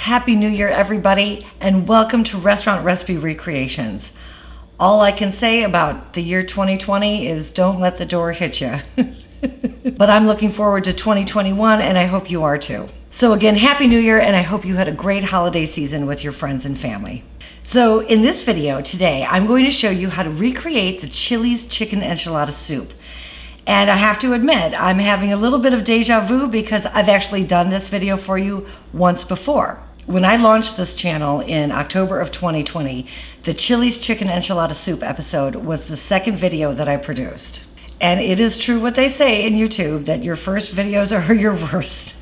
Happy New Year, everybody, and welcome to Restaurant Recipe Recreations. All I can say about the year 2020 is don't let the door hit you. But I'm looking forward to 2021, and I hope you are too. So again, Happy New Year, and I hope you had a great holiday season with your friends and family. So in this video today, I'm going to show you how to recreate the Chili's chicken enchilada soup. And I have to admit, I'm having a little bit of deja vu because I've actually done this video for you once before. When I launched this channel in October of 2020, the Chili's chicken enchilada soup episode was the second video that I produced. And it is true what they say in YouTube, that your first videos are your worst.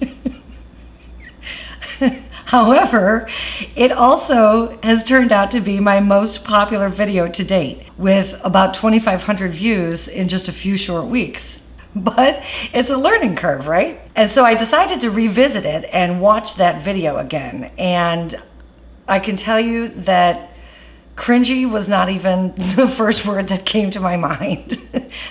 However, it also has turned out to be my most popular video to date, with about 2,500 views in just a few short weeks. But it's a learning curve, right? And so I decided to revisit it and watch that video again. And I can tell you that cringy was not even the first word that came to my mind.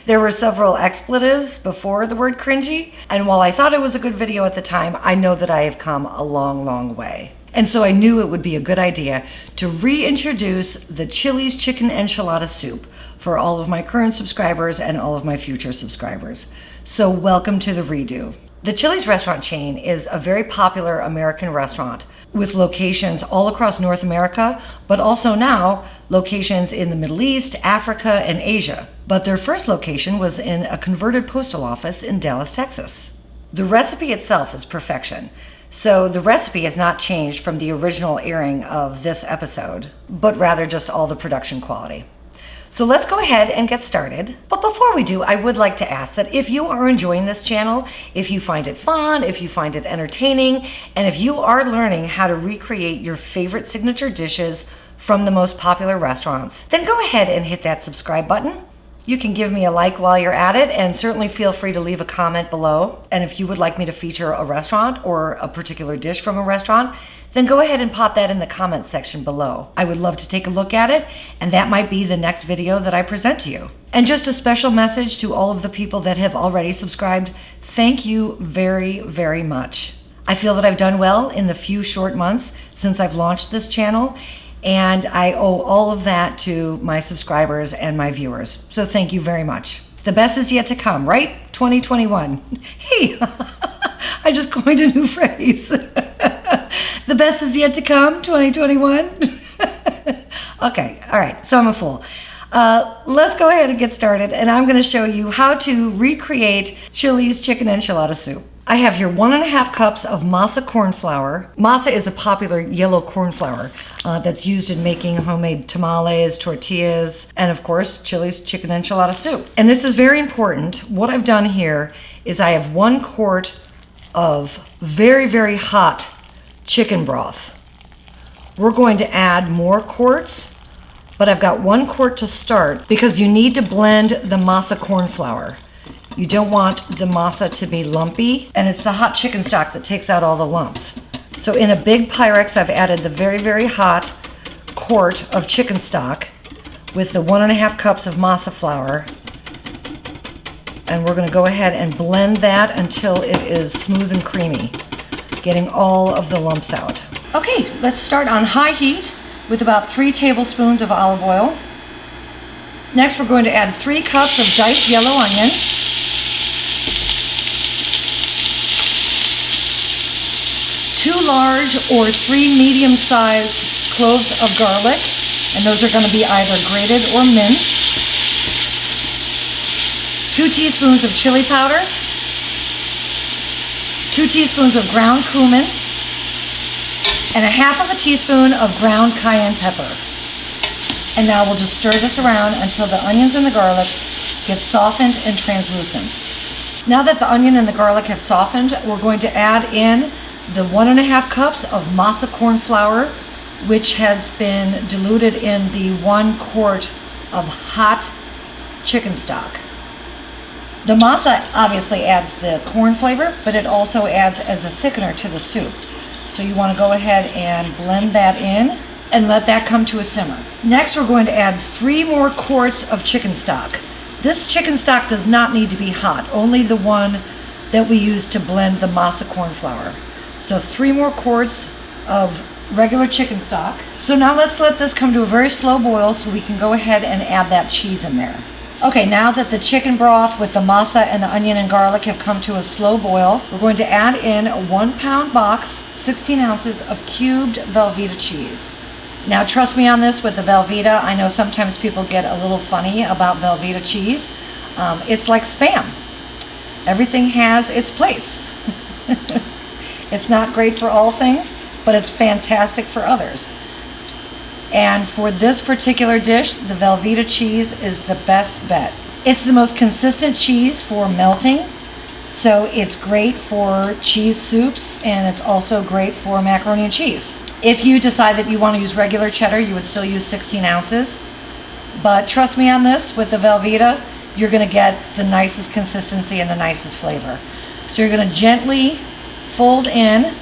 There were several expletives before the word cringy. And while I thought it was a good video at the time, I know that I have come a long, long way. And so I knew it would be a good idea to reintroduce the Chili's chicken enchilada soup for all of my current subscribers and all of my future subscribers. So welcome to the redo. The Chili's restaurant chain is a very popular American restaurant with locations all across North America, but also now locations in the Middle East, Africa, and Asia. But their first location was in a converted postal office in Dallas, Texas. The recipe itself is perfection. So the recipe has not changed from the original airing of this episode, but rather just all the production quality. So let's go ahead and get started. But before we do, I would like to ask that if you are enjoying this channel, if you find it fun, if you find it entertaining, and if you are learning how to recreate your favorite signature dishes from the most popular restaurants, then go ahead and hit that subscribe button. You can give me a like while you're at it, and certainly feel free to leave a comment below. And if you would like me to feature a restaurant or a particular dish from a restaurant, then go ahead and pop that in the comment section below. I would love to take a look at it, and that might be the next video that I present to you. And just a special message to all of the people that have already subscribed. Thank you very, very much. I feel that I've done well in the few short months since I've launched this channel, and I owe all of that to my subscribers and my viewers. So thank you very much. The best is yet to come, right? 2021. Hey, I just coined a new phrase. The best is yet to come, 2021. Okay, all right, so I'm a fool. Let's go ahead and get started, and I'm gonna show you how to recreate Chili's chicken enchilada soup. I have here 1.5 cups of masa corn flour. Masa is a popular yellow corn flour that's used in making homemade tamales, tortillas, and of course, Chili's chicken enchilada soup. And this is very important. What I've done here is I have 1 quart of very, very hot chicken broth. We're going to add more quarts, but I've got 1 quart to start because you need to blend the masa corn flour. You don't want the masa to be lumpy, and it's the hot chicken stock that takes out all the lumps. So in a big Pyrex, I've added the very, very hot quart of chicken stock with the 1.5 cups of masa flour. And we're gonna go ahead and blend that until it is smooth and creamy, getting all of the lumps out. Okay, let's start on high heat with about 3 tablespoons of olive oil. Next, we're going to add 3 cups of diced yellow onion, 2 large or 3 medium-sized cloves of garlic, and those are going to be either grated or minced, 2 teaspoons of chili powder, 2 teaspoons of ground cumin, and 1/2 teaspoon of ground cayenne pepper. And now we'll just stir this around until the onions and the garlic get softened and translucent. Now that the onion and the garlic have softened, we're going to add in the 1.5 cups of masa corn flour, which has been diluted in the 1 quart of hot chicken stock. The masa obviously adds the corn flavor, but it also adds as a thickener to the soup. So you want to go ahead and blend that in and let that come to a simmer. Next, we're going to add 3 more quarts of chicken stock. This chicken stock does not need to be hot, only the one that we use to blend the masa corn flour. So 3 more quarts of regular chicken stock. So now let's let this come to a very slow boil so we can go ahead and add that cheese in there. Okay, now that the chicken broth with the masa and the onion and garlic have come to a slow boil, we're going to add in a 1-pound box, 16 ounces of cubed Velveeta cheese. Now trust me on this with the Velveeta. I know sometimes people get a little funny about Velveeta cheese. It's like Spam. Everything has its place. It's not great for all things, but it's fantastic for others. And for this particular dish, the Velveeta cheese is the best bet. It's the most consistent cheese for melting, so it's great for cheese soups, and it's also great for macaroni and cheese. If you decide that you want to use regular cheddar, you would still use 16 ounces. But trust me on this, with the Velveeta, you're going to get the nicest consistency and the nicest flavor. So you're going to gently fold in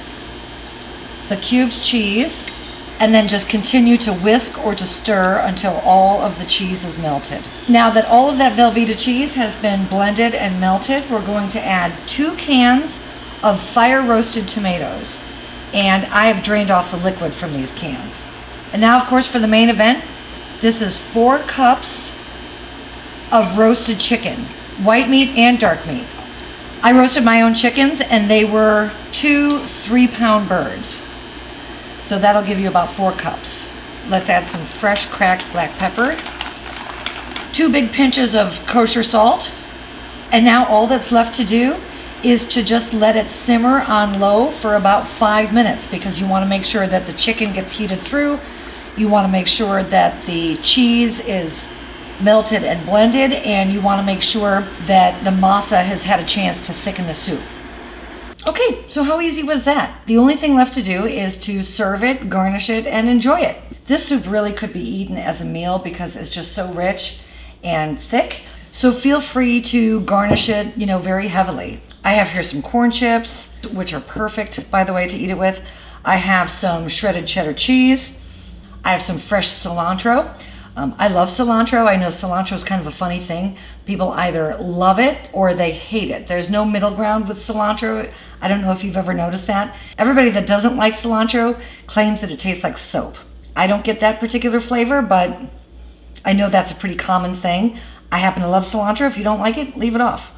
the cubed cheese, and then just continue to whisk or to stir until all of the cheese is melted. Now that all of that Velveeta cheese has been blended and melted, we're going to add 2 cans of fire roasted tomatoes. And I have drained off the liquid from these cans. And now, of course, for the main event, this is 4 cups of roasted chicken, white meat and dark meat. I roasted my own chickens, and they were 2 3-pound birds. So that'll give you about 4 cups. Let's add some fresh cracked black pepper, 2 big pinches of kosher salt, and now all that's left to do is to just let it simmer on low for about 5 minutes, because you want to make sure that the chicken gets heated through. You want to make sure that the cheese is melted and blended, and you want to make sure that the masa has had a chance to thicken the soup. Okay, so how easy was that? The only thing left to do is to serve it, garnish it, and enjoy it. This soup really could be eaten as a meal because it's just so rich and thick. So feel free to garnish it, very heavily. I have here some corn chips, which are perfect, by the way, to eat it with. I have some shredded cheddar cheese. I have some fresh cilantro. I love cilantro. I know cilantro is kind of a funny thing. People either love it or they hate it. There's no middle ground with cilantro. I don't know if you've ever noticed that. Everybody that doesn't like cilantro claims that it tastes like soap. I don't get that particular flavor, but I know that's a pretty common thing. I happen to love cilantro. If you don't like it, leave it off.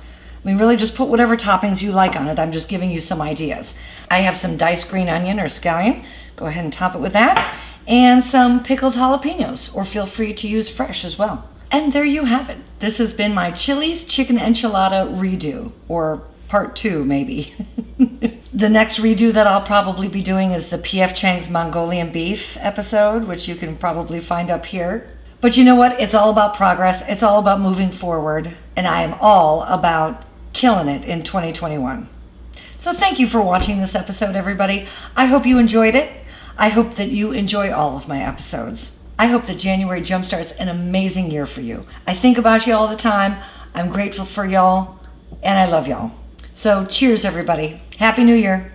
I mean, really just put whatever toppings you like on it. I'm just giving you some ideas. I have some diced green onion or scallion. Go ahead and top it with that. And some pickled jalapenos, or feel free to use fresh as well. And there you have it. This has been my Chili's chicken enchilada redo, or part 2 maybe. The next redo that I'll probably be doing is the P.F. Chang's Mongolian beef episode, which you can probably find up here. But you know what? It's all about progress. It's all about moving forward. And I am all about killing it in 2021. So thank you for watching this episode, everybody. I hope you enjoyed it. I hope that you enjoy all of my episodes. I hope that January jumpstarts an amazing year for you. I think about you all the time. I'm grateful for y'all, and I love y'all. So cheers, everybody. Happy New Year.